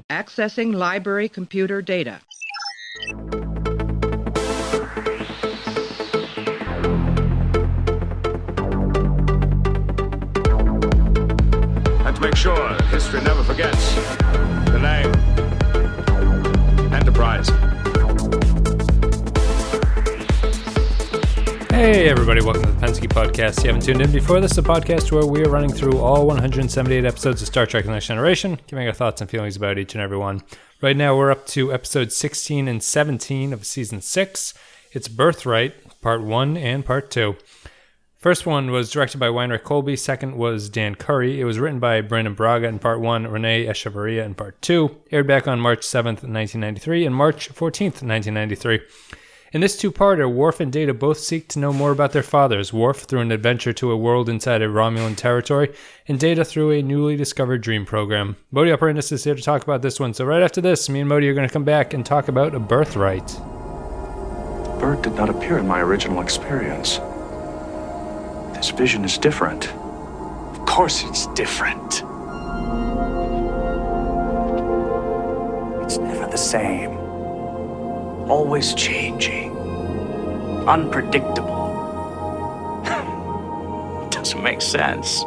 Accessing library computer data. And to make sure that history never forgets the name Enterprise. Hey everybody, welcome to the Pensky Podcast. If you haven't tuned in before, this is a podcast where we are running through all 178 episodes of Star Trek The Next Generation, giving our thoughts and feelings about each and every one. Right now we're up to episodes 16 and 17 of season 6. It's Birthright, part 1 and part 2. First one was directed by Weinreich Colby, second was Dan Curry. It was written by Brandon Braga in part 1, Renee Echevarria in part 2. Aired back on March 7th, 1993 and March 14th, 1993. In this two-parter, Worf and Data both seek to know more about their fathers, Worf through an adventure to a world inside a Romulan territory, and Data through a newly discovered dream program. Mogh Operandus is here to talk about this one, so right after this, me and Mogh are going to come back and talk about A Birthright. Bird did not appear in my original experience. This vision is different. Of course it's different. It's never the same. Always changing. Unpredictable. Doesn't make sense.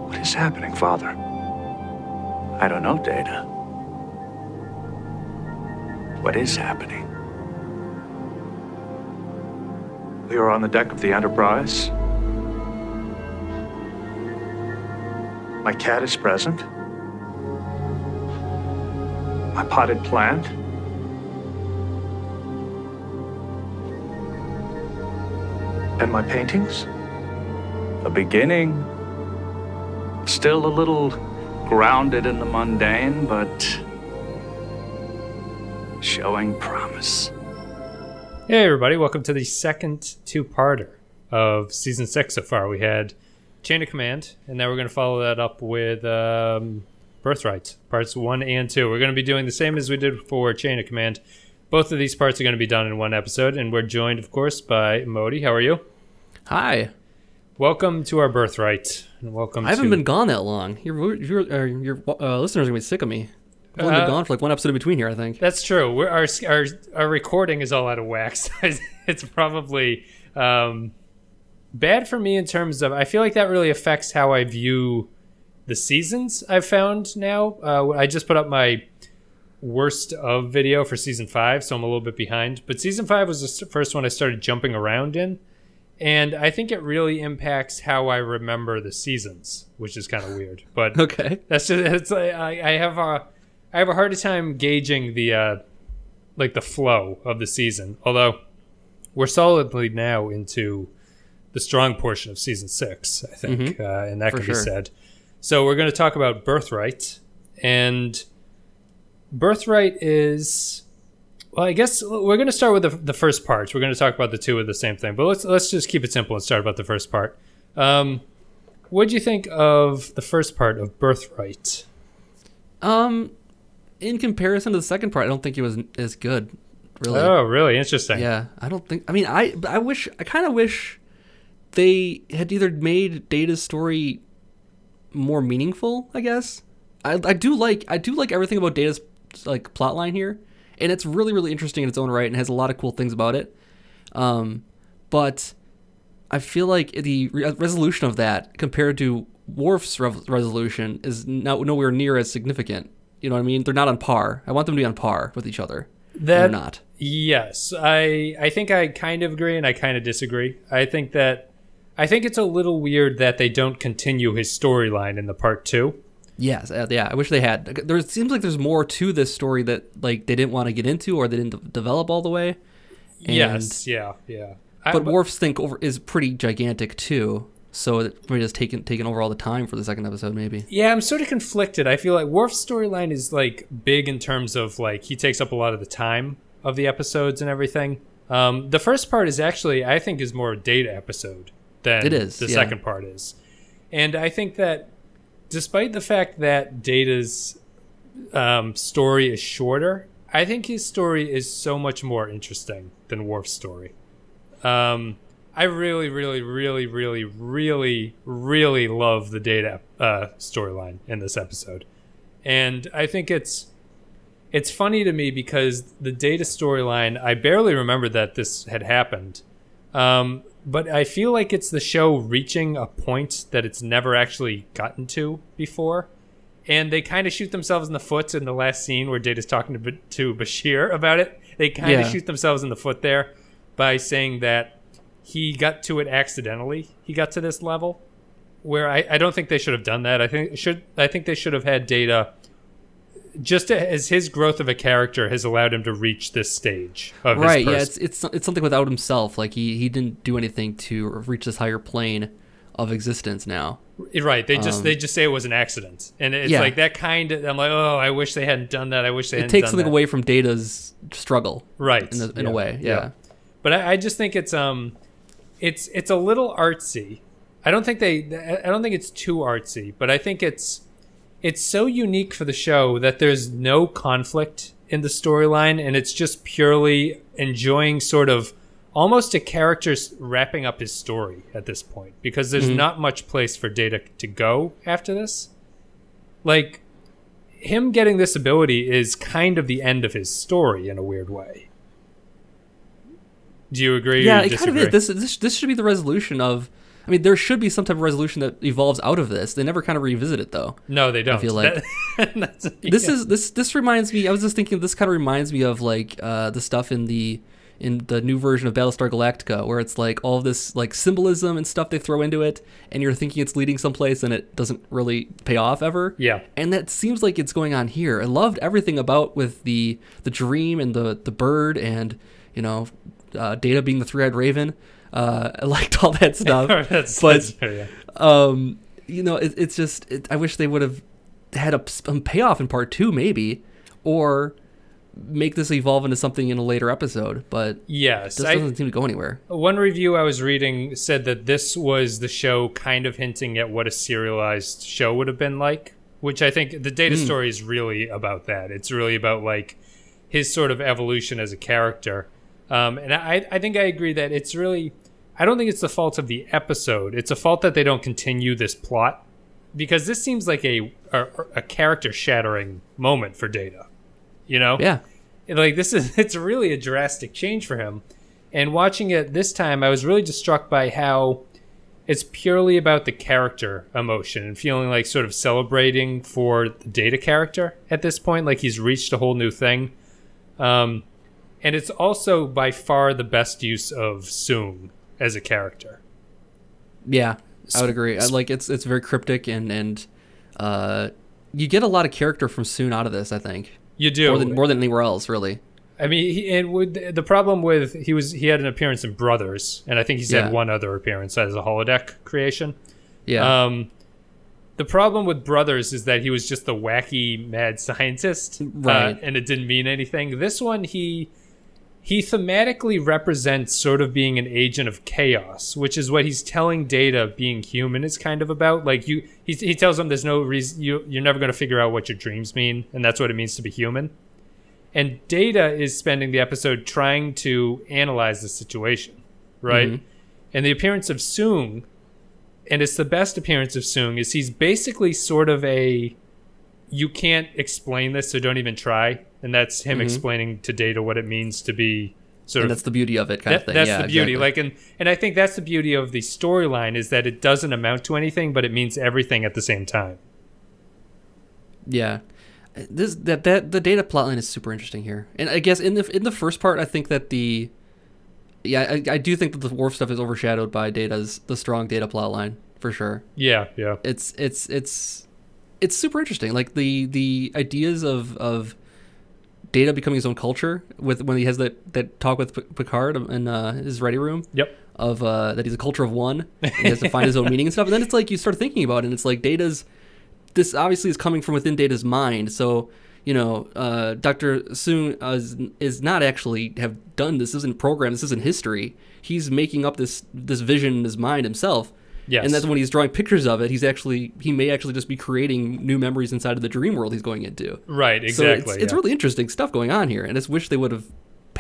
What is happening, Father? I don't know, Data. What is happening? We are on the deck of the Enterprise. My cat is present. My potted plant. And my paintings. A beginning. Still a little grounded in the mundane, but showing promise. Hey everybody, welcome to the second two-parter of season 6 so far. We had Chain of Command, and now we're going to follow that up with Birthright, parts 1 and 2. We're going to be doing the same as we did for Chain of Command. Both of these parts are going to be done in one episode, and we're joined, of course, by Mogh. How are you? Hi. Welcome to our Birthright, and welcome I haven't been gone that long. Your listeners are going to be sick of me. I've only been gone for like one episode in between here, I think. That's true. Our recording is all out of whack. It's probably bad for me in terms of, I feel like that really affects how I view the seasons I've found now. I just put up my worst of video for season 5, so I'm a little bit behind. But season 5 was the first one I started jumping around in. And I think it really impacts how I remember the seasons, which is kind of weird. But okay, that's just, it's like, I have a harder time gauging the the flow of the season. Although we're solidly now into the strong portion of season 6, I think, and that can be said. So we're going to talk about Birthright, and Birthright is, well, I guess we're going to start with the first part. We're going to talk about the two of the same thing, but let's just keep it simple and start about the first part. What do you think of the first part of Birthright? In comparison to the second part, I don't think it was as good, really. Oh, really? Interesting. Yeah, I don't think. I mean, I kind of wish they had either made Data's story more meaningful, I guess. I do like everything about Data's like plot line here, and it's really, really interesting in its own right and has a lot of cool things about it. But I feel like the resolution of that compared to Worf's resolution is nowhere near as significant. You know what I mean? They're not on par. I want them to be on par with each other. They're not. Yes. I think I kind of agree and I kind of disagree. I think it's a little weird that they don't continue his storyline in the part 2. Yes, yeah, I wish they had. It seems like there's more to this story that like they didn't want to get into or they didn't develop all the way. And, yes, yeah. But Worf's think is pretty gigantic too, so it maybe just taken over all the time for the second episode, maybe. Yeah, I'm sort of conflicted. I feel like Worf's storyline is like big in terms of like he takes up a lot of the time of the episodes and everything. The first part is actually, I think, is more a Data episode than it is, the second part is, and I think that despite the fact that Data's story is shorter, I think his story is so much more interesting than Worf's story. I really, really, really, really, really, really love the Data storyline in this episode. And I think it's funny to me because the Data storyline, I barely remember that this had happened. But I feel like it's the show reaching a point that it's never actually gotten to before. And they kind of shoot themselves in the foot in the last scene where Data's talking to Bashir about it. They kind of shoot themselves in the foot there by saying that he got to it accidentally. He got to this level where I don't think they should have done that. I think they should have had Data, just as his growth of a character has allowed him to reach this stage of right. his Yeah, it's something without himself. Like he didn't do anything to reach this higher plane of existence now. Right. They just say it was an accident, and it's like that kind of. I'm like, oh, I wish they hadn't done that. I wish they hadn't. It takes done something that. away from Data's struggle, right? In a way, yeah. But I just think it's a little artsy. I don't think it's too artsy, but I think it's so unique for the show that there's no conflict in the storyline, and it's just purely enjoying sort of almost a character wrapping up his story at this point, because there's not much place for Data to go after this. Like, him getting this ability is kind of the end of his story in a weird way. Do you agree? Yeah, or it kind of is. This should be the resolution of. I mean, there should be some type of resolution that evolves out of this. They never kind of revisit it, though. No, they don't. I feel like this reminds me. I was just thinking. This kind of reminds me of like the stuff in the new version of Battlestar Galactica, where it's like all this like symbolism and stuff they throw into it, and you're thinking it's leading someplace, and it doesn't really pay off ever. Yeah, and that seems like it's going on here. I loved everything about with the dream and the bird, and Data being the three-eyed raven. I liked all that stuff. It's just I wish they would have had a payoff in part 2, maybe, or make this evolve into something in a later episode. But yes, this doesn't seem to go anywhere. One review I was reading said that this was the show kind of hinting at what a serialized show would have been like, which I think the Data story is really about that. It's really about like his sort of evolution as a character. And I think I agree that it's really, I don't think it's the fault of the episode. It's a fault that they don't continue this plot, because this seems like a character shattering moment for Data, Yeah. Like it's really a drastic change for him. And watching it this time, I was really just struck by how it's purely about the character emotion and feeling like sort of celebrating for the Data character at this point. Like he's reached a whole new thing. And it's also by far the best use of Soong as a character. Yeah, I would agree. It's very cryptic and you get a lot of character from Soong out of this. I think you do more than anywhere else, really. I mean, the problem with he had an appearance in Brothers, and I think he's had one other appearance as a holodeck creation. Yeah. The problem with Brothers is that he was just the wacky mad scientist, right? And it didn't mean anything. This one, he thematically represents sort of being an agent of chaos, which is what he's telling Data being human is kind of about. Like he tells him there's no reason you're never going to figure out what your dreams mean, and that's what it means to be human. And Data is spending the episode trying to analyze the situation, right? Mm-hmm. And the appearance of Soong, and it's the best appearance of Soong, is he's basically sort of you can't explain this, so don't even try. And that's him explaining to Data what it means to be sort of... And that's the beauty of it, kind of thing. That's the beauty. Exactly. And I think that's the beauty of the storyline, is that it doesn't amount to anything, but it means everything at the same time. Yeah. The Data plotline is super interesting here. And I guess in the first part, I think that I do think that the Worf stuff is overshadowed by the strong Data plotline, for sure. Yeah. It's super interesting. Like the ideas of Data becoming his own culture when he has that talk with Picard in his ready room. Yep. Of that he's a culture of one. And he has to find his own meaning and stuff. And then it's like you start thinking about it, and it's like this obviously is coming from within Data's mind. So Dr. Soong is not actually have done this. This isn't programmed. This isn't history. He's making up this vision in his mind himself. Yes. And that's when he's drawing pictures of it. He may actually just be creating new memories inside of the dream world he's going into. Right, exactly. So it's really interesting stuff going on here, and I just wish they would have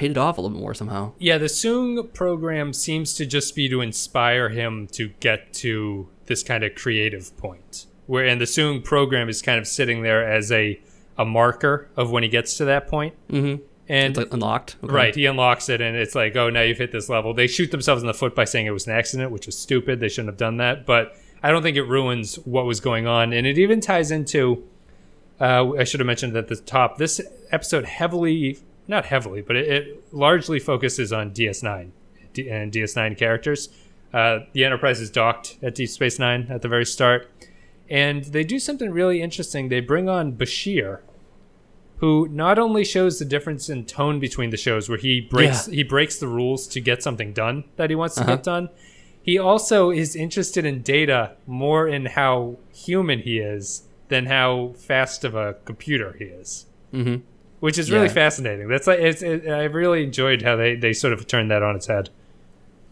paid it off a little bit more somehow. Yeah, the Soong program seems to just be to inspire him to get to this kind of creative point. And the Soong program is kind of sitting there as a marker of when he gets to that point. Mm-hmm. And it's like unlocked. Okay. Right, he unlocks it, and it's like, oh, now you've hit this level. They shoot themselves in the foot by saying it was an accident, which was stupid. They shouldn't have done that. But I don't think it ruins what was going on. And it even ties into, I should have mentioned at the top, this episode not heavily, but it largely focuses on DS9 and DS9 characters. The Enterprise is docked at Deep Space Nine at the very start. And they do something really interesting. They bring on Bashir, who not only shows the difference in tone between the shows, where he breaks the rules to get something done that he wants to get done, he also is interested in Data more in how human he is than how fast of a computer he is, which is really fascinating. That's like I really enjoyed how they sort of turned that on its head.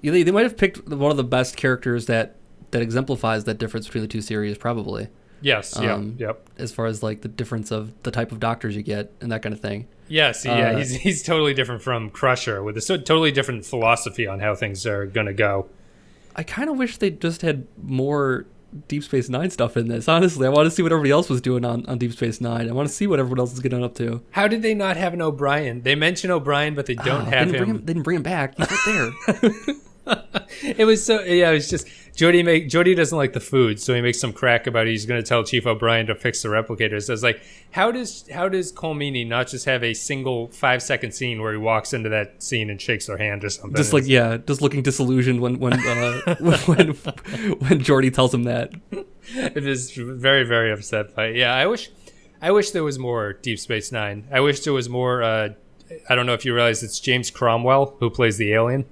Yeah, they might have picked one of the best characters that exemplifies that difference between the two series, probably. Yes. Yep. As far as like the difference of the type of doctors you get and that kind of thing. Yes. Yeah. He's totally different from Crusher, with a totally different philosophy on how things are gonna go. I kind of wish they just had more Deep Space Nine stuff in this. Honestly, I want to see what everybody else was doing on Deep Space Nine. I want to see what everyone else is getting up to. How did they not have an O'Brien? They mention O'Brien, but they don't have him. They didn't bring him back. He's right there. It was just Jody doesn't like the food, so he makes some crack about it. He's going to tell Chief O'Brien to fix the replicators. I was like, how does Cole Meany not just have a single 5-second scene where he walks into that scene and shakes their hand or something? Just just looking disillusioned when when Geordi tells him that. It is very, very upset by it. Yeah, I wish there was more Deep Space Nine. I wish there was more. I don't know if you realize it's James Cromwell who plays the alien.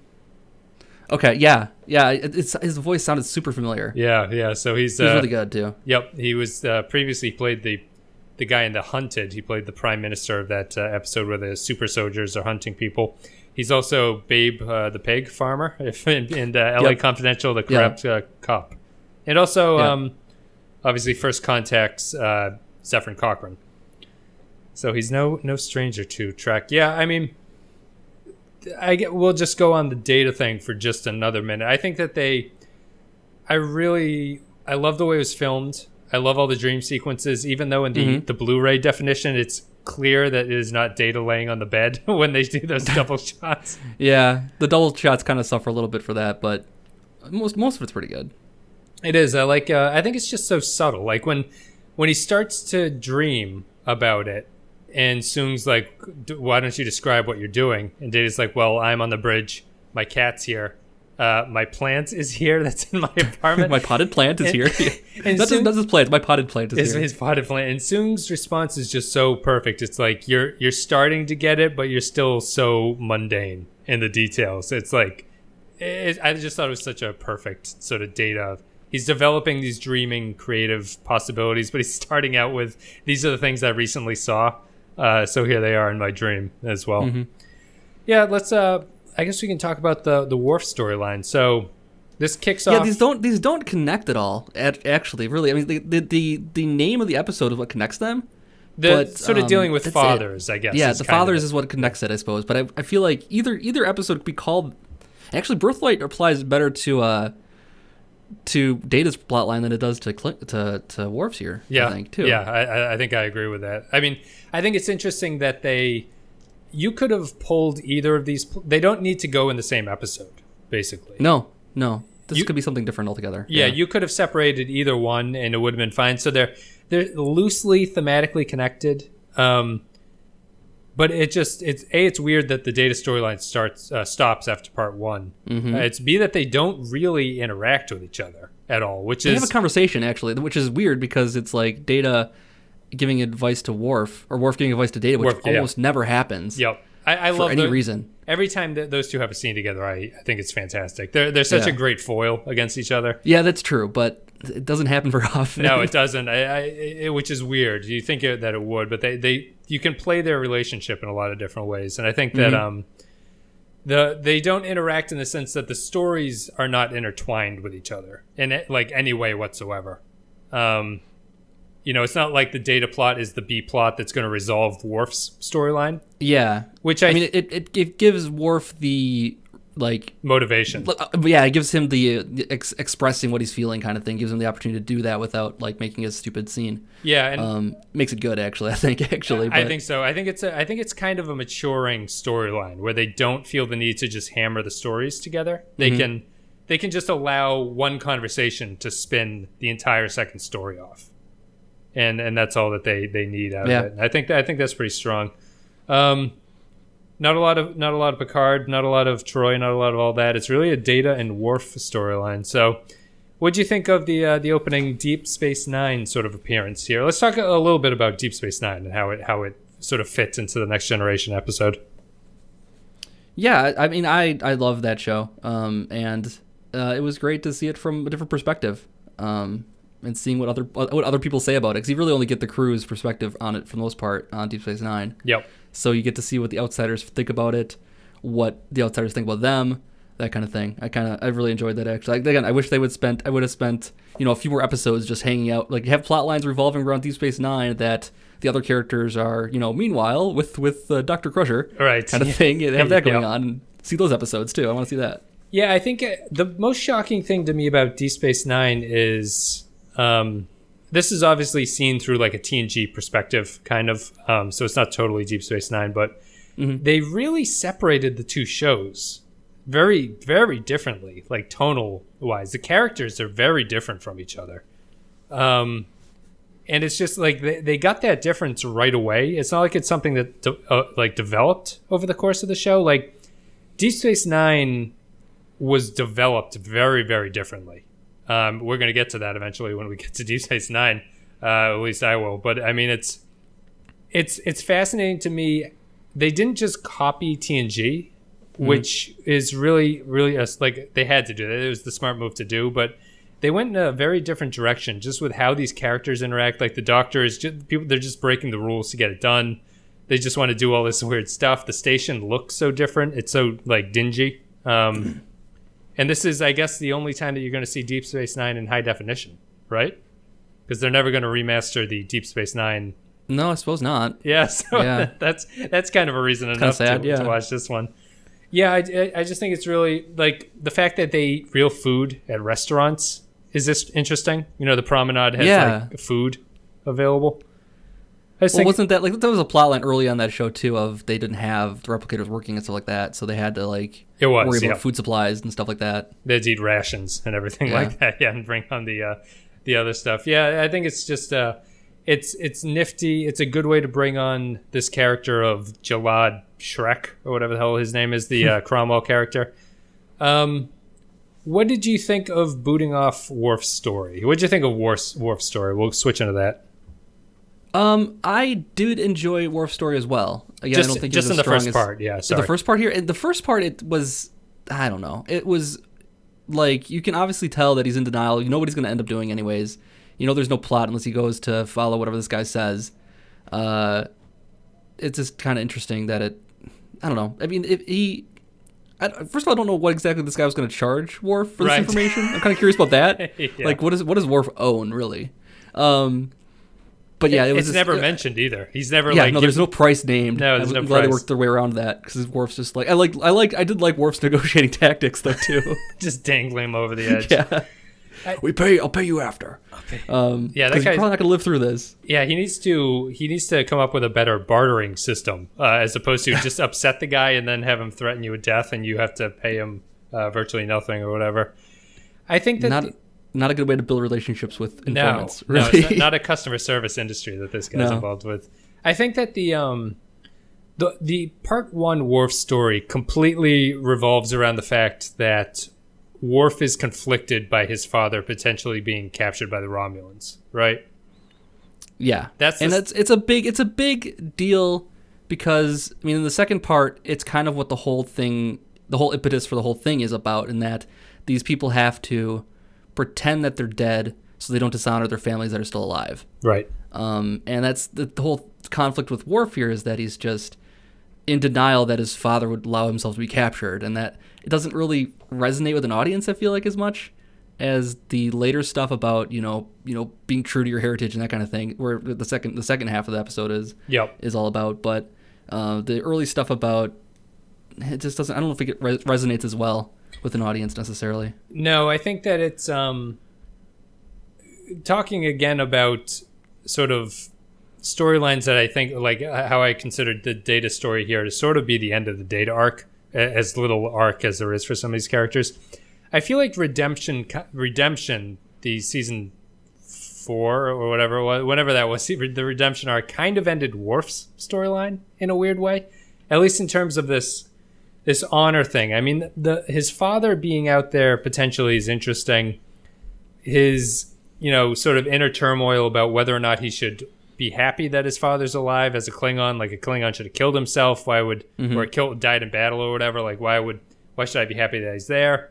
Okay, yeah. His voice sounded super familiar. Yeah. So he's really good too. Yep, he was previously played the guy in The Hunted. He played the prime minister of that episode where the super soldiers are hunting people. He's also Babe, the pig farmer, in L.A. Confidential, the corrupt cop, and also obviously First Contact's Zephyrin Cochrane. So he's no stranger to Trek. Yeah, I mean. We'll just go on the Data thing for just another minute. I think that I love the way it was filmed. I love all the dream sequences, even though in the Blu-ray definition, it's clear that it is not Data laying on the bed when they do those double shots. Yeah, the double shots kind of suffer a little bit for that, but most of it's pretty good. It is. I think it's just so subtle. Like when he starts to dream about it, and Soong's like, why don't you describe what you're doing? And Data's like, well, I'm on the bridge. My cat's here. My plant is here. That's in my apartment. My potted plant is here. And that's his plant. My potted plant is here. His potted plant. And Soong's response is just so perfect. It's like, you're starting to get it, but you're still so mundane in the details. It's like, I just thought it was such a perfect sort of Data. He's developing these dreaming, creative possibilities, but he's starting out with, these are the things I recently saw. So here they are in my dream as well. Mm-hmm. Yeah, let's. I guess we can talk about the Worf storyline. So this kicks off. Yeah, these don't connect at all. Actually, really, I mean, the name of the episode is what connects them. But sort of dealing with fathers, I guess. Yeah, the fathers is what connects it, I suppose. But I feel like either episode could be called. Actually, Birthright applies better to Data's plotline than it does to Worf's here. Yeah, I think too. Yeah, I think I agree with that. I mean, I think it's interesting that you could have pulled either of these. They don't need to go in the same episode, basically. No. This could be something different altogether. Yeah, you could have separated either one, and it would have been fine. So they're loosely thematically connected. But it's weird that the Data storyline stops after part one. Mm-hmm. It's B that they don't really interact with each other at all, they have a conversation actually, which is weird because it's like Data giving advice to Worf or Worf giving advice to Data, which almost never happens. Yep, I love any reason. Every time those two have a scene together, I think it's fantastic. They're such a great foil against each other. Yeah, that's true, but it doesn't happen very often. No, it doesn't. Which is weird. You think that it would, but you can play their relationship in a lot of different ways, and I think that they don't interact in the sense that the stories are not intertwined with each other in like any way whatsoever. it's not like the Data plot is the B plot that's going to resolve Worf's storyline. Yeah. Which I mean, it gives Worf the, like... motivation. Yeah, it gives him the expressing what he's feeling kind of thing. Gives him the opportunity to do that without, like, making a stupid scene. Yeah. And makes it good, actually, I think. But... I think so. I think it's kind of a maturing storyline where they don't feel the need to just hammer the stories together. They can just allow one conversation to spin the entire second story off. And that's all that they need out of it. And I think that's pretty strong. Not a lot of Picard, not a lot of Troy, not a lot of all that. It's really a Data and Worf storyline. So, what'd you think of the opening Deep Space Nine sort of appearance here? Let's talk a little bit about Deep Space Nine and how it sort of fits into the Next Generation episode. Yeah, I mean, I love that show, and it was great to see it from a different perspective. And seeing what other people say about it, because you really only get the crew's perspective on it for the most part on Deep Space Nine. Yep. So you get to see what the outsiders think about it, what the outsiders think about them, that kind of thing. I really enjoyed that, actually. Again, I wish I would have spent a few more episodes just hanging out, like have plot lines revolving around Deep Space Nine that the other characters are, meanwhile with Dr. Crusher, right, kind of thing. You have that going on. And see those episodes too. I want to see that. Yeah, I think the most shocking thing to me about Deep Space Nine is. This is obviously seen through like a TNG perspective, kind of. So it's not totally Deep Space Nine, but they really separated the two shows very, very differently, like tonal wise. The characters are very different from each other. And it's just like they got that difference right away. It's not like it's something that developed over the course of the show. Like Deep Space Nine was developed very, very differently. We're going to get to that eventually when we get to Deep Space Nine. At least I will. But I mean, it's fascinating to me. They didn't just copy TNG, which is really, really like they had to do that. It was the smart move to do. But they went in a very different direction, just with how these characters interact. Like the Doctor is just people; they're just breaking the rules to get it done. They just want to do all this weird stuff. The station looks so different; it's so like dingy. And this is, I guess, the only time that you're going to see Deep Space Nine in high definition, right? Because they're never going to remaster the Deep Space Nine. No, I suppose not. Yeah, so that's kind of a reason enough to watch this one. Yeah, I just think it's really, like, the fact that they eat real food at restaurants. Is this interesting? The promenade has, like, food available. Wasn't that, like, there was a plotline early on that show, too, of they didn't have the replicators working and stuff like that, so they had to, like, worry about food supplies and stuff like that. They'd eat rations and everything like that, and bring on the other stuff. Yeah, I think it's just, it's nifty. It's a good way to bring on this character of Jalad Shrek, or whatever the hell his name is, the Cromwell character. What did you think of booting off Worf's story? What did you think of Worf's story? We'll switch into that. I did enjoy Worf's story as well. Again, I don't think just in the first part. Yeah, sorry. The first part here, the first part, it was, I don't know. It was like, you can obviously tell that he's in denial. You know what he's going to end up doing anyways. There's no plot unless he goes to follow whatever this guy says. It's just kind of interesting that I don't know. I mean, first of all, I don't know what exactly this guy was going to charge Worf for this information. I'm kind of curious about that. Yeah. Like, what does Worf own, really? But yeah, it's never mentioned either. He's never there's no price named. No, there's no price. Glad they worked their way around that, because Worf's just like I did like Worf's negotiating tactics though too. Just dangling him over the edge. Yeah. I'll pay you after. That guy's you're probably not gonna live through this. Yeah, he needs to come up with a better bartering system, as opposed to just upset the guy and then have him threaten you with death and you have to pay him virtually nothing or whatever. I think that not a good way to build relationships with informants. No, it's not a customer service industry that this guy's involved with. I think that the part one Worf story completely revolves around the fact that Worf is conflicted by his father potentially being captured by the Romulans, right? Yeah, it's a big deal, because I mean, in the second part, it's kind of what the whole impetus for the whole thing is about, in that these people have to pretend that they're dead so they don't dishonor their families that are still alive. Right. And that's the whole conflict with Worf here, is that he's just in denial that his father would allow himself to be captured, and that it doesn't really resonate with an audience, I feel like, as much. as the later stuff about being true to your heritage and that kind of thing, where the second half of the episode is all about. But the early stuff about it just doesn't. I don't know if it resonates as well with an audience necessarily. No, I think that it's talking again about sort of storylines that I think, like how I considered the Data story here to sort of be the end of the Data arc, as little arc as there is for some of these characters. I feel like Redemption, the season 4 or whatever it was, whenever that was, the Redemption arc kind of ended Worf's storyline in a weird way, at least in terms of this honor thing. I mean, his father being out there potentially is interesting. His, sort of inner turmoil about whether or not he should be happy that his father's alive as a Klingon, like a Klingon should have killed himself. Why would, or died in battle or whatever? Like, why should I be happy that he's there?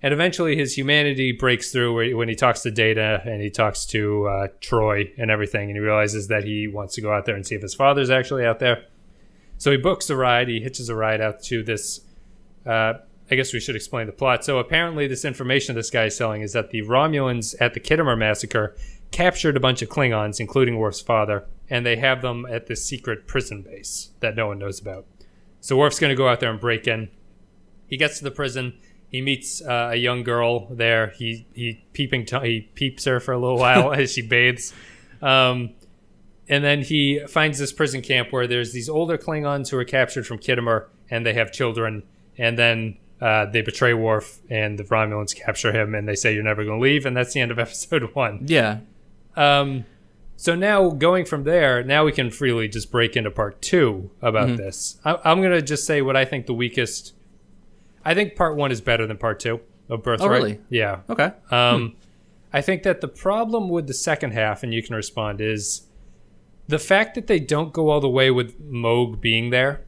And eventually his humanity breaks through when he talks to Data and he talks to Troy and everything, and he realizes that he wants to go out there and see if his father's actually out there. So he books a ride. He hitches a ride out to this. I guess we should explain the plot. So apparently this information this guy is selling is that the Romulans at the Khitomer massacre captured a bunch of Klingons, including Worf's father, and they have them at this secret prison base that no one knows about. So Worf's going to go out there and break in. He gets to the prison. He meets a young girl there. He peeps her for a little while as she bathes. And then he finds this prison camp where there's these older Klingons who are captured from Khitomer, and they have children. And then they betray Worf, and the Romulans capture him, and they say, "You're never going to leave." And that's the end of episode 1. Yeah. So now, going from there, now we can freely just break into part 2 about this. I'm going to just say what I think the weakest... I think part 1 is better than part 2 of Birthright. Oh, really? Yeah. Okay. I think that the problem with the second half, and you can respond, is the fact that they don't go all the way with Mogh being there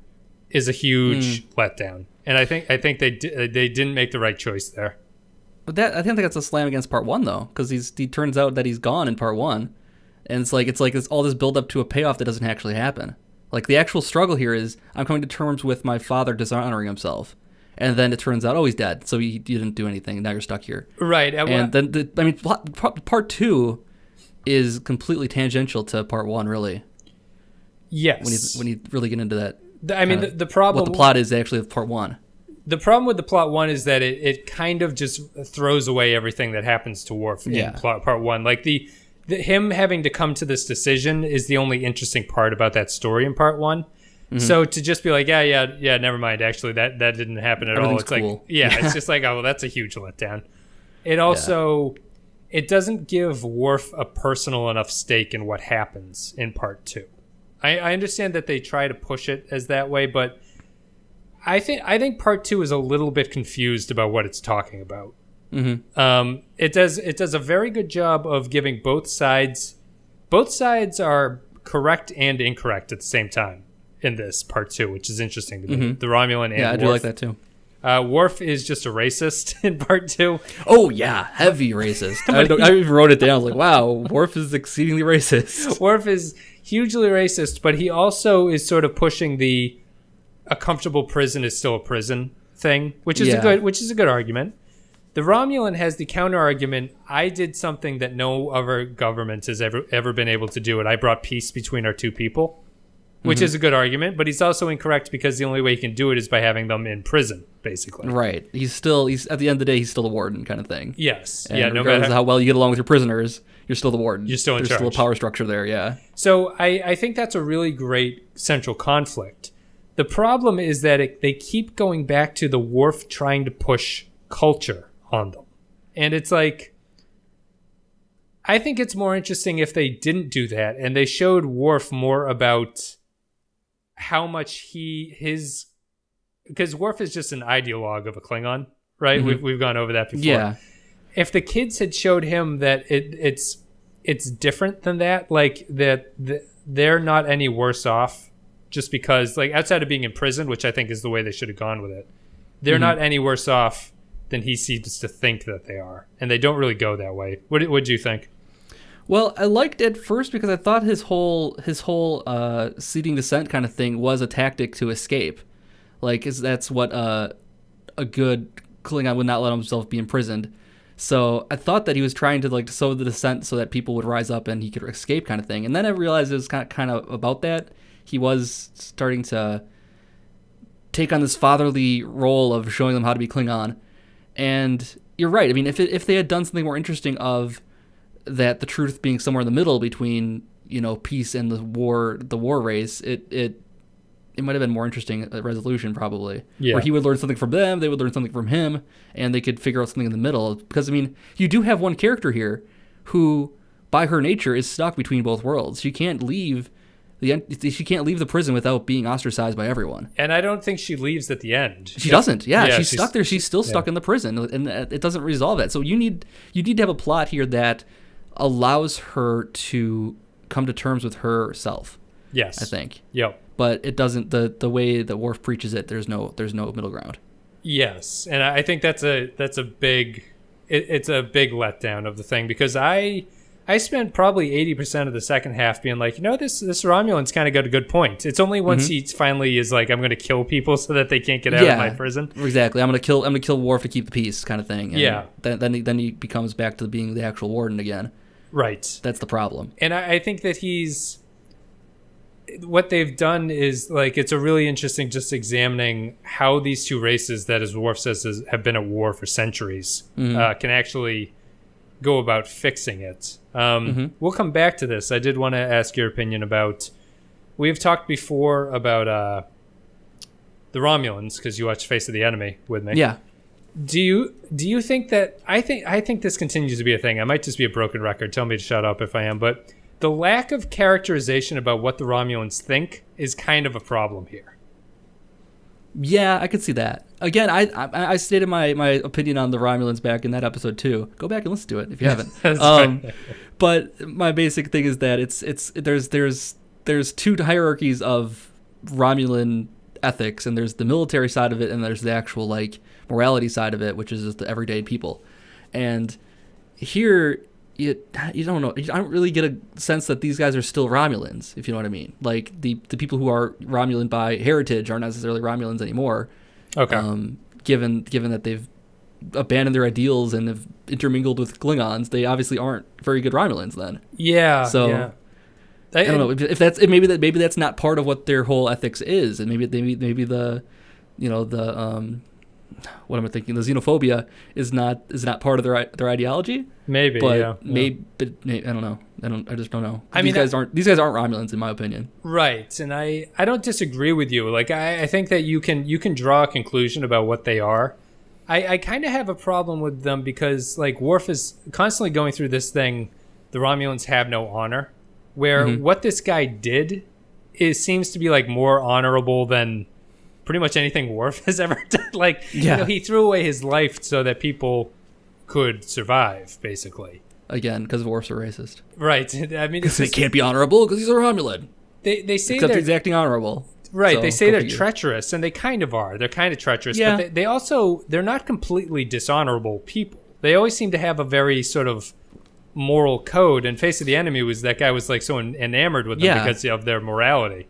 is a huge letdown. And I think they didn't make the right choice there. But I think that's a slam against part 1 though, because he turns out that he's gone in part 1, and it's all this build up to a payoff that doesn't actually happen. Like the actual struggle here is I'm coming to terms with my father dishonoring himself. And then it turns out, he's dead. So you didn't do anything. Now you're stuck here. Right. And then, part 2 is completely tangential to part 1, really. Yes. When you really get into that. I mean, the problem... What the plot is actually of part 1. The problem with the plot 1 is that it kind of just throws away everything that happens to Worf in part 1. Like, him having to come to this decision is the only interesting part about that story in part 1. So to just be like, yeah, never mind. Actually, that didn't happen at all. It's cool. Like, it's just like, oh, well, that's a huge letdown. It also, it doesn't give Worf a personal enough stake in what happens in part 2. I understand that they try to push it as that way, but I think part 2 is a little bit confused about what it's talking about. It does a very good job of giving both sides. Both sides are correct and incorrect at the same time in this part 2, which is interesting to me. The Romulan and Worf. Yeah, I do like that too. Worf is just a racist in part 2. Oh yeah, heavy racist. I even wrote it down. I was like, wow, Worf is exceedingly racist. Worf is hugely racist, but he also is sort of pushing a comfortable prison is still a prison thing, which is a good argument. The Romulan has the counter argument. I did something that no other government has ever been able to do, and I brought peace between our two people. Which is a good argument, but he's also incorrect because the only way he can do it is by having them in prison, basically. Right. He's at the end of the day, he's still the warden kind of thing. Yes. And no matter how well you get along with your prisoners, you're still the warden. You're still in charge. There's still a power structure there, yeah. So I think that's a really great central conflict. The problem is that they keep going back to the Worf trying to push culture on them. And it's like, I think it's more interesting if they didn't do that and they showed Worf more about how much because Worf is just an ideologue of a Klingon, right? We've gone over that before. Yeah. If the kids had showed him that it's different than that, like that they're not any worse off just because, like, outside of being in prison, which I think is the way they should have gone with it, they're not any worse off than he seems to think that they are, and they don't really go that way. What do you think? Well, I liked it first because I thought his whole seeding descent kind of thing was a tactic to escape. Like, that's what a good Klingon would not let himself be imprisoned. So I thought that he was trying to like sow the dissent so that people would rise up and he could escape, kind of thing. And then I realized it was kind of about that. He was starting to take on this fatherly role of showing them how to be Klingon. And you're right. I mean, if they had done something more interesting of that, the truth being somewhere in the middle between, you know, peace and the war race, it might have been more interesting resolution, probably. Yeah. Where he would learn something from them, they would learn something from him, and they could figure out something in the middle. Because, I mean, you do have one character here who, by her nature, is stuck between both worlds. She can't leave the prison without being ostracized by everyone. And I don't think she leaves at the end. She doesn't. Yeah, she's stuck there. She's still yeah. stuck in the prison, and it doesn't resolve that. So you need to have a plot here that allows her to come to terms with herself. Yes, I think. Yep. But it doesn't. The way that Worf preaches it, there's no middle ground. Yes, and I think it's a big letdown of the thing, because I spent probably 80% of the second half being like, you know, this Romulan's kind of got a good point. It's only once he finally is like, I'm going to kill people so that they can't get out of my prison. Exactly. I'm going to kill Worf to keep the peace, kind of thing. And yeah. Then he becomes back to being the actual warden again. Right. That's the problem. And I think that what they've done is, like, it's a really interesting just examining how these two races that, as Worf says, have been at war for centuries can actually go about fixing it. We'll come back to this. I did want to ask your opinion about, we've talked before about the Romulans, because you watched Face of the Enemy with me. Yeah. Do you think that, I think this continues to be a thing. I might just be a broken record. Tell me to shut up if I am, but the lack of characterization about what the Romulans think is kind of a problem here. Yeah, I could see that. Again, I stated my opinion on the Romulans back in that episode too. Go back and listen to it if you haven't. Right. But my basic thing is that there's two hierarchies of Romulan ethics, and there's the military side of it, and there's the actual like morality side of it, which is just the everyday people. And here, you don't know. I don't really get a sense that these guys are still Romulans, if you know what I mean. Like the people who are Romulan by heritage aren't necessarily Romulans anymore. Okay. Given that they've abandoned their ideals and have intermingled with Klingons, they obviously aren't very good Romulans then. Yeah. So yeah. I don't know if maybe that's not part of what their whole ethics is, and maybe the, you know, the what am I thinking? The xenophobia is not part of their ideology. Maybe, but yeah. Maybe I don't know. I just don't know. I mean, these guys aren't Romulans in my opinion. Right, and I don't disagree with you. Like I think that you can draw a conclusion about what they are. I kind of have a problem with them because, like, Worf is constantly going through this thing, the Romulans have no honor, where what this guy did seems to be like more honorable than pretty much anything Worf has ever done. Like, you know, he threw away his life so that people could survive, basically. Again, because Worf's a racist. Right. I mean, because they can't be honorable because he's a Romulan. They say except he's acting honorable. Right. So, they say they're treacherous, and they kind of are. They're kind of treacherous, but they also, they're not completely dishonorable people. They always seem to have a very sort of moral code, and Face of the Enemy was that guy was like so enamored with them because of their morality.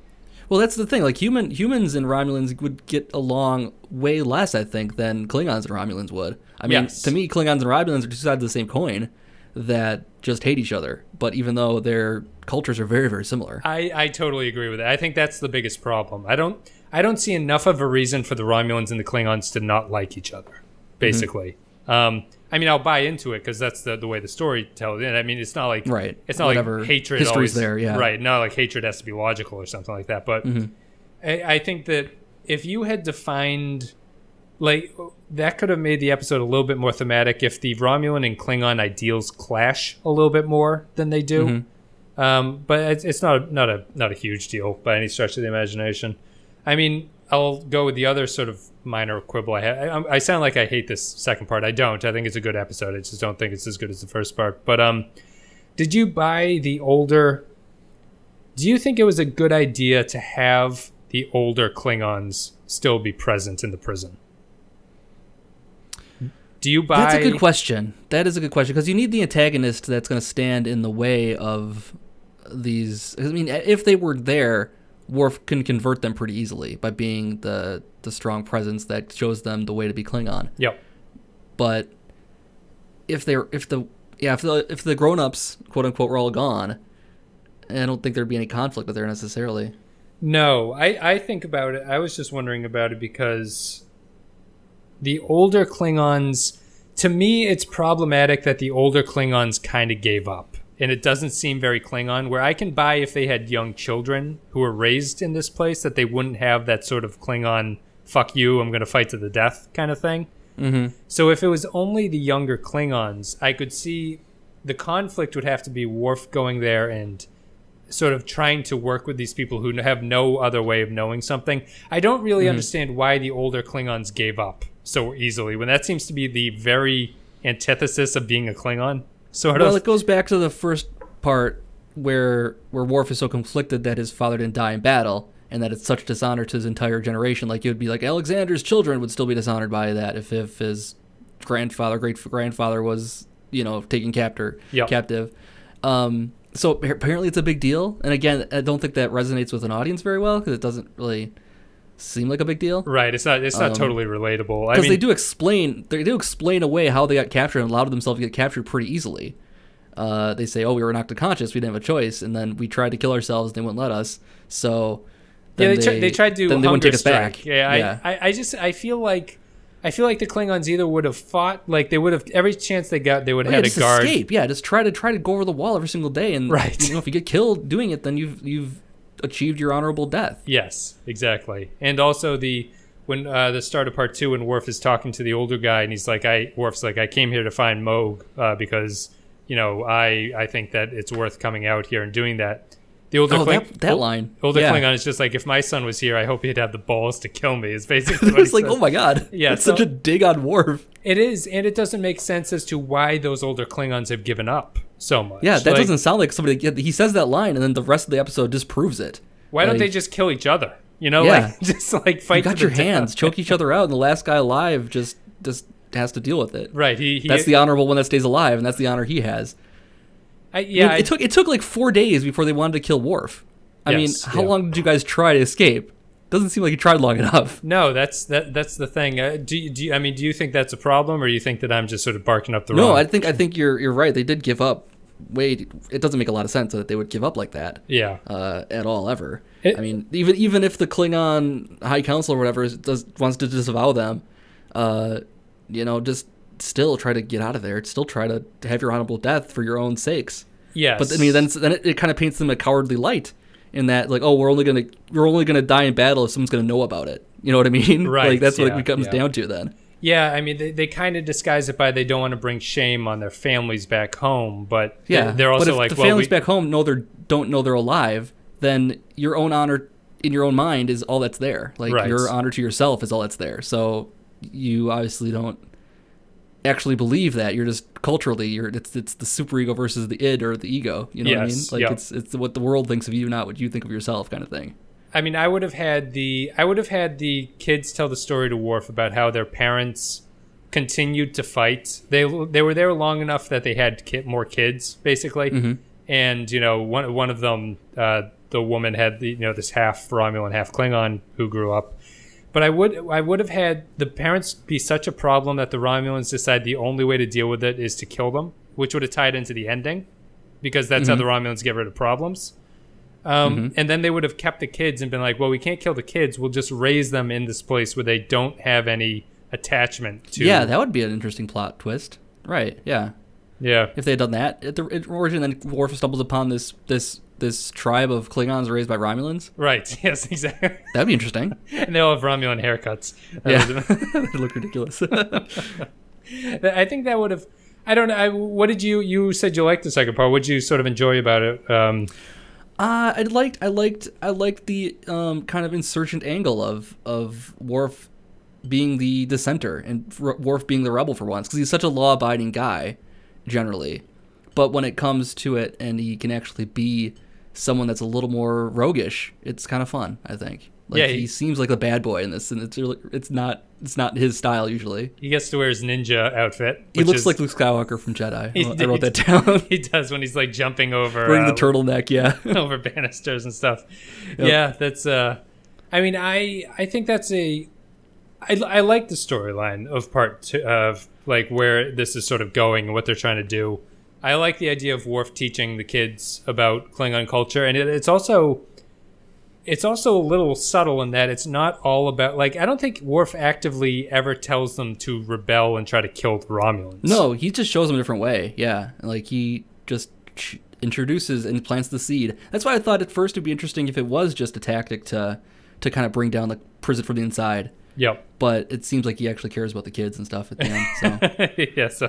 Well, that's the thing. Like humans and Romulans would get along way less, I think, than Klingons and Romulans would. I mean, to me, Klingons and Romulans are two sides of the same coin that just hate each other. But even though their cultures are very, very similar, I totally agree with that. I think that's the biggest problem. I don't see enough of a reason for the Romulans and the Klingons to not like each other. Basically, I mean, I'll buy into it because that's the way the story tells it. I mean, it's not like it's not whatever like hatred. History's always, there, yeah. Right. Not like hatred has to be logical or something like that. But I think that if you had defined, like, that could have made the episode a little bit more thematic if the Romulan and Klingon ideals clash a little bit more than they do. But it's not a huge deal by any stretch of the imagination. I mean, I'll go with the other sort of minor quibble I have. I sound like I hate this second part. I don't. I think it's a good episode. I just don't think it's as good as the first part. But did you buy the older... Do you think it was a good idea to have the older Klingons still be present in the prison? Do you buy... That's a good question. That is a good question, because you need the antagonist that's going to stand in the way of these... I mean, if they were there, Worf can convert them pretty easily by being the strong presence that shows them the way to be Klingon. Yep. But if the grown-ups, quote unquote, were all gone, I don't think there'd be any conflict there necessarily. No, I think about it. I was just wondering about it because the older Klingons, to me, it's problematic that the older Klingons kind of gave up. And it doesn't seem very Klingon, where I can buy if they had young children who were raised in this place that they wouldn't have that sort of Klingon, fuck you, I'm going to fight to the death kind of thing. Mm-hmm. So if it was only the younger Klingons, I could see the conflict would have to be Worf going there and sort of trying to work with these people who have no other way of knowing something. I don't really understand why the older Klingons gave up so easily, when that seems to be the very antithesis of being a Klingon, sort of. Well, it goes back to the first part where Worf is so conflicted that his father didn't die in battle, and that it's such dishonor to his entire generation. Like, it would be like Alexander's children would still be dishonored by that if his great-grandfather was, taken captive. So apparently it's a big deal. And again, I don't think that resonates with an audience very well because it doesn't really seem like a big deal. Right. It's not totally relatable. Because they do explain away how they got captured and allowed themselves to get captured pretty easily. They say, we were knocked unconscious. We didn't have a choice. And then we tried to kill ourselves. And they wouldn't let us. So they tried to do then they wouldn't take us back. Yeah. I feel like the Klingons either would have fought, like they would have, every chance they got, they would have had a guard. Escape. Yeah, just try to go over the wall every single day, and right. If you get killed doing it, then you've achieved your honorable death. Yes, exactly. And also when the start of part 2, when Worf is talking to the older guy, and he's like, Worf's like, I came here to find Mogh because I think that it's worth coming out here and doing that. The older that line. Older Klingon is just like, if my son was here, I hope he'd have the balls to kill me. Is basically what it's like, oh my god, yeah, it's such a dig on Worf. It is, and it doesn't make sense as to why those older Klingons have given up so much. Yeah, that doesn't sound like somebody. He says that line, and then the rest of the episode disproves it. Why don't they just kill each other? Just like fight. You got your hands, choke each other out, and the last guy alive just has to deal with it. Right. That's the honorable one that stays alive, and that's the honor he has. It took like 4 days before they wanted to kill Worf. I mean, how long did you guys try to escape? Doesn't seem like you tried long enough. No, that's the thing. Do you think that's a problem, or do you think that I'm just sort of barking up the wrong? No, I think you're right. They did give up. It doesn't make a lot of sense that they would give up like that. Yeah. At all ever. I mean, even if the Klingon High Council or whatever wants to disavow them, just still try to get out of there. Still try to have your honorable death for your own sakes. Yes. But I mean, then it kind of paints them a cowardly light in that, like, we're only gonna die in battle if someone's gonna know about it. You know what I mean? Right. Like, that's what it comes down to then. Yeah, I mean, they kind of disguise it by they don't want to bring shame on their families back home, but they're also but if the families back home don't know they're alive, then your own honor in your own mind is all that's there. Like, your honor to yourself is all that's there. So you obviously don't actually believe that. You're just culturally, it's the superego versus the id or the ego. You know what I mean? Like, it's what the world thinks of you, not what you think of yourself, kind of thing. I mean, I would have had the kids tell the story to Worf about how their parents continued to fight. They were there long enough that they had more kids, basically. Mm-hmm. And one of them, the woman had this half Romulan, half Klingon who grew up. But I would have had the parents be such a problem that the Romulans decide the only way to deal with it is to kill them, which would have tied into the ending, because that's how the Romulans get rid of problems. And then they would have kept the kids and been like, well, we can't kill the kids. We'll just raise them in this place where they don't have any attachment to. Yeah, that would be an interesting plot twist. Right, yeah. Yeah. If they had done that at the origin, then Worf stumbles upon this tribe of Klingons raised by Romulans. Right, yes, exactly. That'd be interesting. And they all have Romulan haircuts. They look ridiculous. I think that would have, I don't know, what did you said you liked the second part. What did you sort of enjoy about it? I liked the kind of insurgent angle of Worf being the dissenter and Worf being the rebel for once, because he's such a law-abiding guy generally, but when it comes to it and he can actually be someone that's a little more roguish, it's kind of fun, I think. Like, he seems like a bad boy in this, and it's not his style usually. He gets to wear his ninja outfit. He looks like Luke Skywalker from Jedi. I wrote that down. He does, when he's like jumping over, wearing the turtleneck, over banisters and stuff. Yep. Yeah, that's. I mean, I think that's I like the storyline of part 2 of like where this is sort of going and what they're trying to do. I like the idea of Worf teaching the kids about Klingon culture, and it's also a little subtle in that it's not all about, like, I don't think Worf actively ever tells them to rebel and try to kill the Romulans. No, he just shows them a different way. Yeah, like he just introduces and plants the seed. That's why I thought at first it'd be interesting if it was just a tactic to kind of bring down the prison from the inside. Yep. But it seems like he actually cares about the kids and stuff at the end. So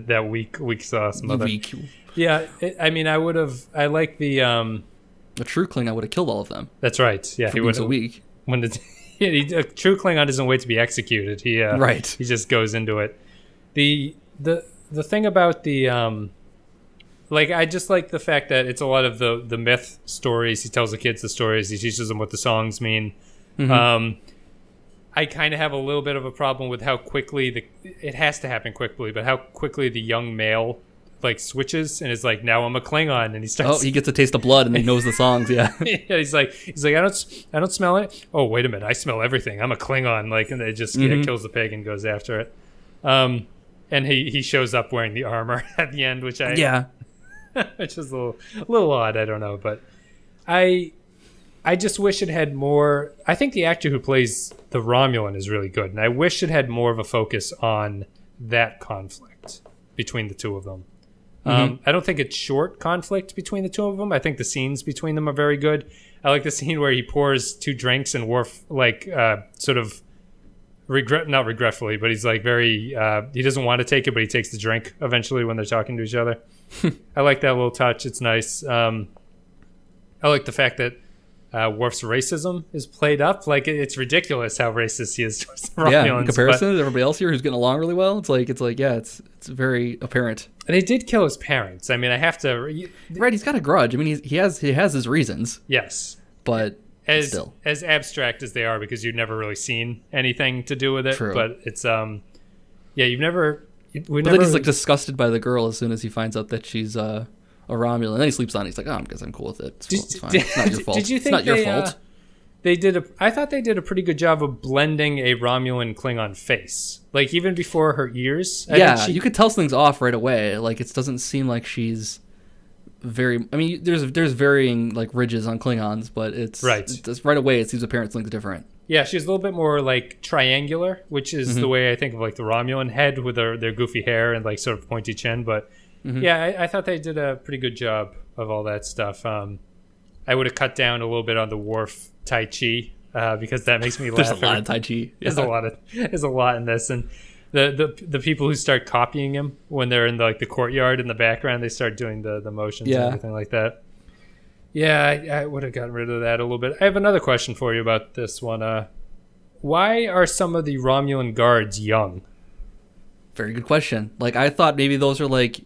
that weak sauce mother. Weak. Yeah, I like the. A true Klingon would have killed all of them. That's right. Yeah, he would have. Weak. When a true Klingon doesn't wait to be executed. Right. He just goes into it. The thing about the like, I just like the fact that it's a lot of the myth stories. He tells the kids the stories. He teaches them what the songs mean. Mm-hmm. I kind of have a little bit of a problem with how quickly it has to happen quickly, but how quickly the young male like switches and is like, now I'm a Klingon, and he starts. Oh, he gets a taste of blood and he knows the songs. Yeah. Yeah, he's like, I don't smell it. Oh, wait a minute, I smell everything. I'm a Klingon. Like, and it just kills the pig and goes after it. And he shows up wearing the armor at the end, which which is a little odd. I don't know, but I just wish it had more. I think the actor who plays the Romulan is really good, and I wish it had more of a focus on that conflict between the two of them. I don't think it's short conflict between the two of them. I think the scenes between them are very good. I like the scene where he pours 2 drinks and Worf, like, sort of not regretfully, but he's like very, he doesn't want to take it, but he takes the drink eventually when they're talking to each other. I like that little touch. It's nice. I like the fact that Worf's racism is played up. Like, it's ridiculous how racist he is towards the Romulans. Yeah, in comparison to everybody else here who's getting along really well, it's very apparent. And he did kill his parents. I mean, I have to. Right, he's got a grudge. I mean, he has his reasons. Yes, but still, as abstract as they are, because you've never really seen anything to do with it. True. But it's you've never. But then he's like disgusted by the girl as soon as he finds out that she's a Romulan. And then he sleeps on it. He's like, I guess I'm cool with it. It's fine. It's not your fault. Did you think it's not your fault? I thought they did a pretty good job of blending a Romulan Klingon face. Like, even before her ears. You could tell something's off right away. Like, it doesn't seem like she's very. I mean, there's varying like ridges on Klingons, but it's right away. It seems apparent something's different. Yeah, she's a little bit more like triangular, which is the way I think of like the Romulan head with their goofy hair and like sort of pointy chin. But I thought they did a pretty good job of all that stuff. I would have cut down a little bit on the Worf Tai Chi because that makes me laugh. There's a lot of Tai Chi. Yeah. There's a lot in this, and the people who start copying him when they're in the courtyard in the background, they start doing the motions and everything like that. Yeah, I would have gotten rid of that a little bit. I have another question for you about this one. Why are some of the Romulan guards young? Very good question. Like, I thought maybe those are like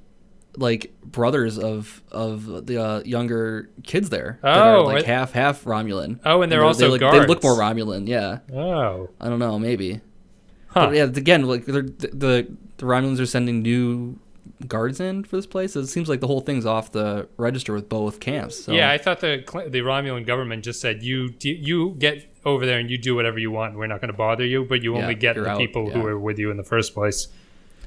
brothers of the younger kids there that are like half Romulan. Oh, and they're also guards. They look more Romulan, yeah. Oh, I don't know, maybe. Huh. But yeah, again, like the Romulans are sending new guards in for this place. It seems like the whole thing's off the register with both camps. So. Yeah, I thought the Romulan government just said you get over there and you do whatever you want. And we're not going to bother you, but you only get the people who are with you in the first place.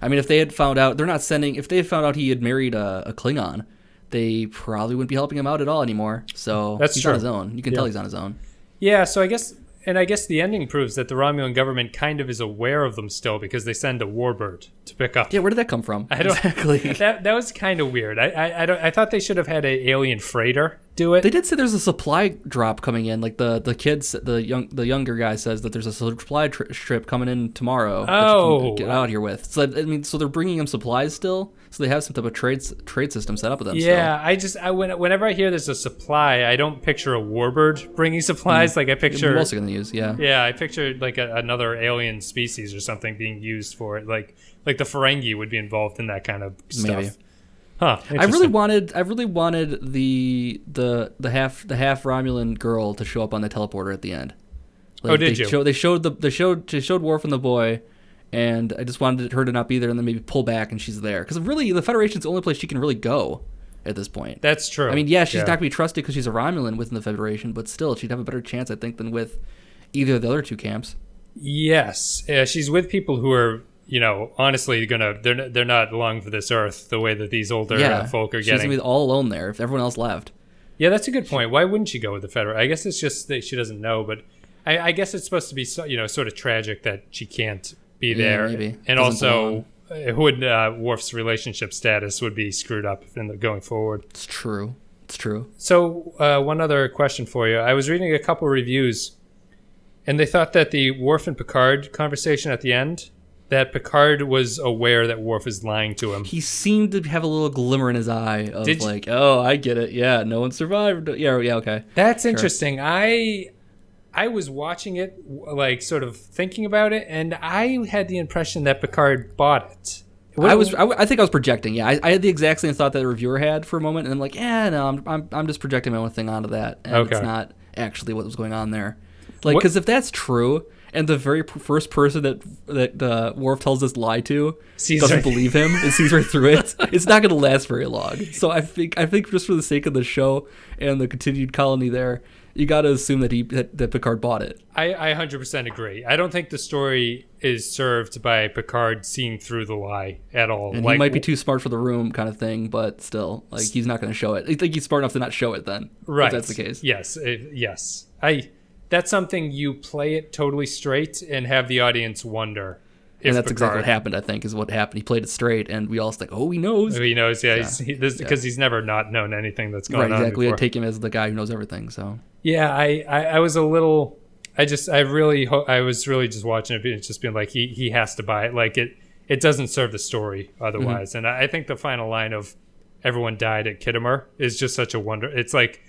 I mean, if they had found out, if they had found out he had married a Klingon, they probably wouldn't be helping him out at all anymore. So he's on his own. You can tell he's on his own. Yeah, so I guess the ending proves that the Romulan government kind of is aware of them still, because they send a warbird to pick up. Yeah, where did that come from? I don't exactly. That was kind of weird. I thought they should have had an alien freighter do it. They did say there's a supply drop coming in. Like the kids, the younger guy says that there's a supply ship coming in tomorrow. Oh, that you can get out here with. So I mean, so they're bringing him supplies still. So they have some type of trade system set up with them. Yeah, still. Whenever I hear there's a supply, I don't picture a warbird bringing supplies. Like I picture. What else are going to use? Yeah. Yeah, I picture like another alien species or something being used for it. Like the Ferengi would be involved in that kind of stuff. Maybe. Huh. I really wanted the half Romulan girl to show up on the teleporter at the end. Like, did you? They showed Worf and the boy, and I just wanted her to not be there, and then maybe pull back and she's there. Because really, the Federation's the only place she can really go at this point. That's true. I mean, she's not going to be trusted because she's a Romulan within the Federation, but still, she'd have a better chance, I think, than with either of the other two camps. Yes, she's with people who are honestly, they're not long for this Earth the way that these older folk are she's gonna getting. be all alone there if everyone else left. Yeah, that's a good point. Why wouldn't she go with the Federal? I guess it's just that she doesn't know, but I guess it's supposed to be sort of tragic that she can't be there. Maybe. And also, Worf's relationship status would be screwed up going forward. It's true. So one other question for you. I was reading a couple reviews, and they thought that the Worf and Picard conversation at the end, that Picard was aware that Worf is lying to him. He seemed to have a little glimmer in his eye of oh, I get it. Yeah, no one survived. Yeah, okay. That's interesting. I was watching it, like, sort of thinking about it, and I had the impression that Picard bought it. I think I was projecting. Yeah, I had the exact same thought that the reviewer had for a moment, and I'm like, no, I'm just projecting my own thing onto that, and it's not actually what was going on there. Like, because if that's true, and the very first person that Worf tells this lie to doesn't believe him and sees right through it, it's not going to last very long. So I think just for the sake of the show and the continued colony there, you got to assume that Picard bought it. I 100% agree. I don't think the story is served by Picard seeing through the lie at all. And he might be too smart for the room kind of thing, but still, like, he's not going to show it. I think he's smart enough to not show it then, right? If that's the case. Yes. That's something you play it totally straight and have the audience wonder. And that's exactly what happened, I think, is what happened. He played it straight, and we all think, oh, he knows. He knows, yeah. Because he's never not known anything that's going on. Right, exactly. Before. I take him as the guy who knows everything, so. Yeah, I was a little... I was really just watching it and just being like, he has to buy it. Like, it doesn't serve the story otherwise. Mm-hmm. And I think the final line of everyone died at Khitomer is just such a wonder. It's like...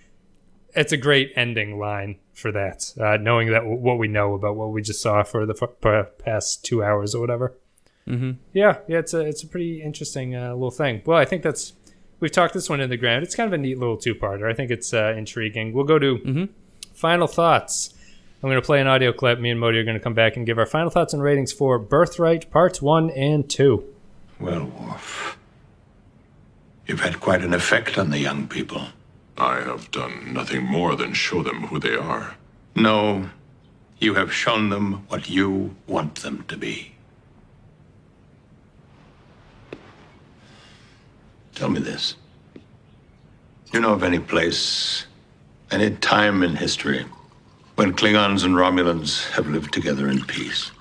It's a great ending line for that, knowing that what we know about what we just saw for the past 2 hours or whatever. Mm-hmm. Yeah, it's a pretty interesting little thing. Well, I think we've talked this one in the ground. It's kind of a neat little two-parter. I think it's intriguing. We'll go to final thoughts. I'm going to play an audio clip. Me and Mogh are going to come back and give our final thoughts and ratings for Birthright Parts 1 and 2. Well, Worf, you've had quite an effect on the young people. I have done nothing more than show them who they are. No, you have shown them what you want them to be. Tell me this. You know of any place, any time in history, when Klingons and Romulans have lived together in peace?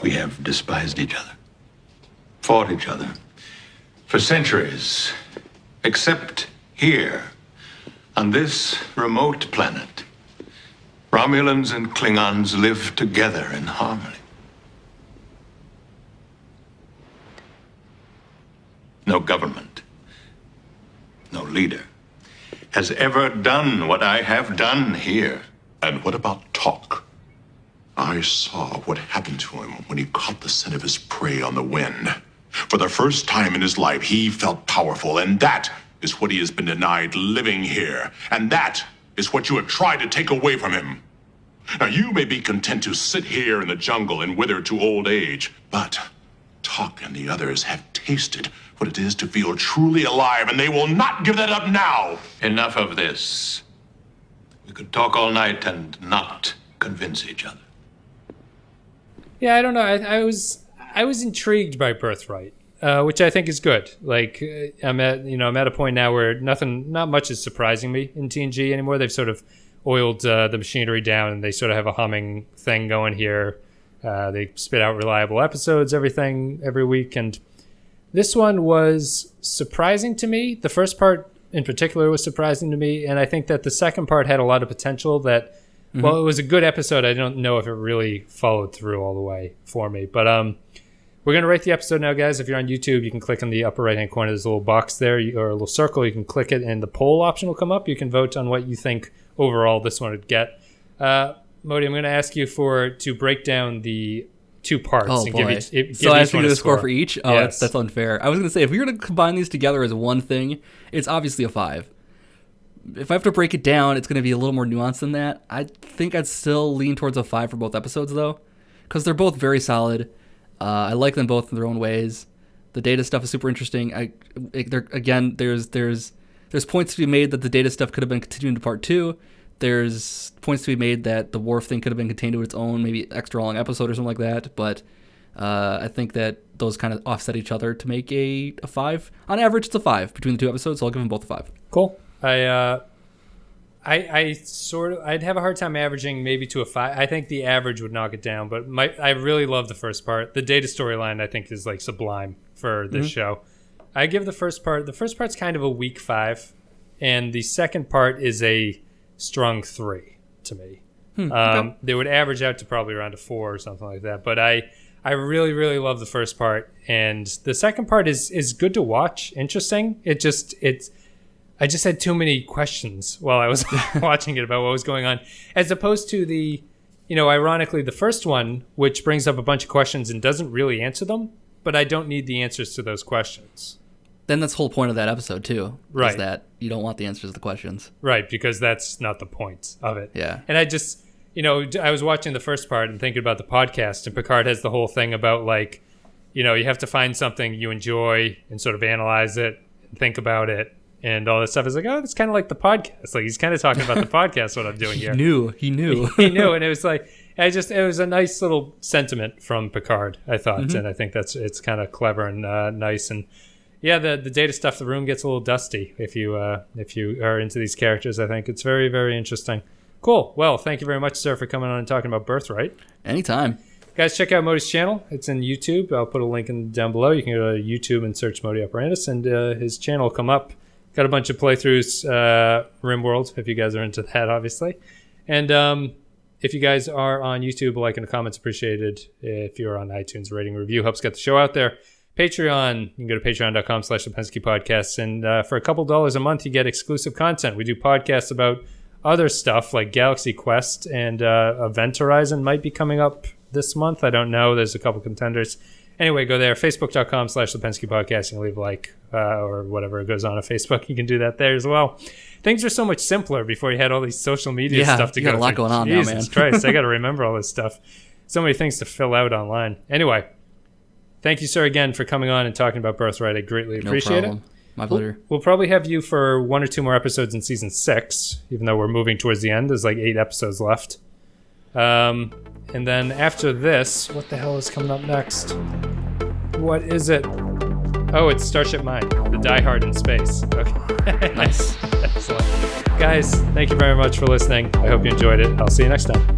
We have despised each other, fought each other. For centuries, except here, on this remote planet, Romulans and Klingons live together in harmony. No government, no leader has ever done what I have done here. And what about talk? I saw what happened to him when he caught the scent of his prey on the wind. For the first time in his life, he felt powerful, and that is what he has been denied living here. And that is what you have tried to take away from him. Now, you may be content to sit here in the jungle and wither to old age, but Talk and the others have tasted what it is to feel truly alive, and they will not give that up now. Enough of this. We could talk all night and not convince each other. Yeah, I don't know. I was intrigued by Birthright, which I think is good. Like, I'm at a point now where not much is surprising me in TNG anymore. They've sort of oiled the machinery down, and they sort of have a humming thing going here. They spit out reliable episodes, every week, and this one was surprising to me. The first part in particular was surprising to me, and I think that the second part had a lot of potential that, well, it was a good episode. I don't know if it really followed through all the way for me, but we're going to rate the episode now, guys. If you're on YouTube, you can click on the upper right-hand corner. There's a little box there, or a little circle. You can click it, and the poll option will come up. You can vote on what you think overall this one would get. Mogh, I'm going to ask you to break down the two parts. Oh, and boy. Give so I have each to one get a a score for each? Oh, yes. that's unfair. I was going to say, if we were to combine these together as one thing, it's obviously a 5. If I have to break it down, it's going to be a little more nuanced than that. I think I'd still lean towards a 5 for both episodes, though, because they're both very solid. I like them both in their own ways. The data stuff is super interesting. There's points to be made that the data stuff could have been continued into part 2. there's points to be made that the Worf thing could have been contained to its own, maybe extra long episode or something like that. But I think that those kind of offset each other to make a 5. On average, it's a 5 between the 2 episodes, so I'll give them both a 5. Cool. I'd have a hard time averaging maybe to a 5. I think the average would knock it down, but I really love the first part. The Data storyline, I think, is like sublime for this show. I give the first part's kind of a weak 5, and the second part is a strong 3 to me. Okay. They would average out to probably around a 4 or something like that, but I really, really love the first part, and the second part is good to watch, interesting. I just had too many questions while I was watching it about what was going on, as opposed to the, ironically, the first one, which brings up a bunch of questions and doesn't really answer them, but I don't need the answers to those questions. Then that's the whole point of that episode, too. Right. Is that you don't want the answers to the questions. Right, because that's not the point of it. Yeah. And I just, I was watching the first part and thinking about the podcast, and Picard has the whole thing about, like, you have to find something you enjoy and sort of analyze it and think about it and all this stuff. It's like, oh, it's kind of like the podcast. Like, he's kind of talking about the podcast, what I'm doing here. He knew. He knew, and it was like, it was a nice little sentiment from Picard, I thought, and I think it's kind of clever and nice. And yeah, the Data stuff, the room gets a little dusty if you are into these characters. I think it's very, very interesting. Cool. Well, thank you very much, sir, for coming on and talking about Birthright. Anytime. Guys, check out Mogh's channel. It's in YouTube. I'll put a link down below. You can go to YouTube and search Mogh Operandus, and his channel will come up. Got a bunch of playthroughs, RimWorld, if you guys are into that, obviously. And if you guys are on YouTube, a like and a comment's appreciated. If you're on iTunes, rating review helps get the show out there. Patreon, you can go to patreon.com/Lipinski Podcasts, and for a couple dollars a month, you get exclusive content. We do podcasts about other stuff like Galaxy Quest, and Event Horizon might be coming up this month. I don't know. There's a couple contenders. Anyway, go there, facebook.com/Lipinski Podcast. You can leave a like or whatever goes on Facebook. You can do that there as well. Things are so much simpler before you had all these social media stuff to go through. Yeah, got a lot going on now, man. Jesus Christ, I got to remember all this stuff. So many things to fill out online. Anyway, thank you, sir, again for coming on and talking about Birthright. I greatly appreciate it. My pleasure. We'll probably have you for 1 or 2 more episodes in season 6, even though we're moving towards the end. There's like 8 episodes left. And then after this, what the hell is coming up next? What is it? Oh, it's Starship Mine, the Die Hard in space. Okay. Nice. Excellent. Guys, thank you very much for listening. I hope you enjoyed it. I'll see you next time.